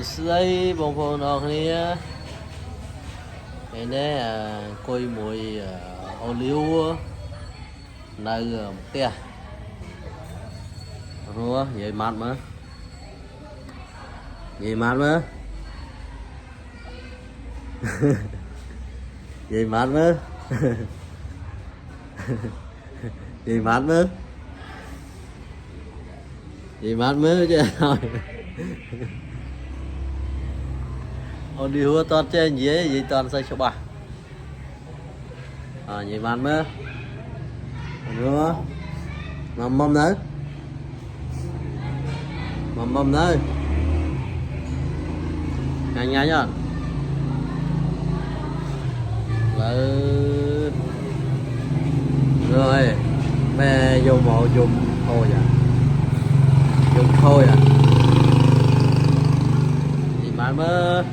Sấy bông phô nó kia cái này coi mùi ô liu nơi tia rồi vậy mát mà vậy mát mà vậy mát mà vậy mát mà vậy mát mà chứ thôi ô liu toàn trên gì vậy toàn xây cho bà vậy mát mà nữa mầm nữa mầm nữa nhanh nhanh nhá lớn rồi mẹ dùng mộ dùng thôi à dùng thôi à thì bạn mới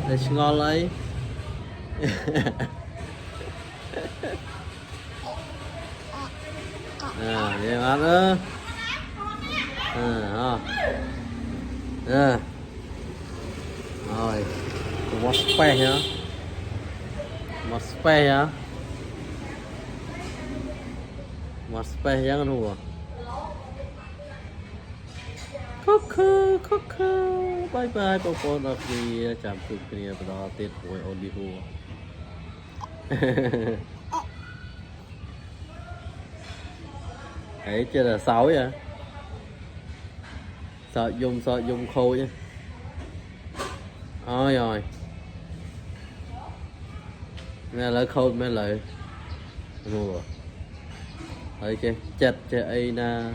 để ngon lấy vậy bạn nữa rồi một spare nhá một spare nhá một spare nhá con hùa bye bye bố bố nó đi chạm chụp kia đó tết hồi ôn đi hùa ấy chưa là 6 vậy sợ dùng khô chứ ôi rồi mẹ lấy khô mẹ lấy mua rồi chết chết ấy na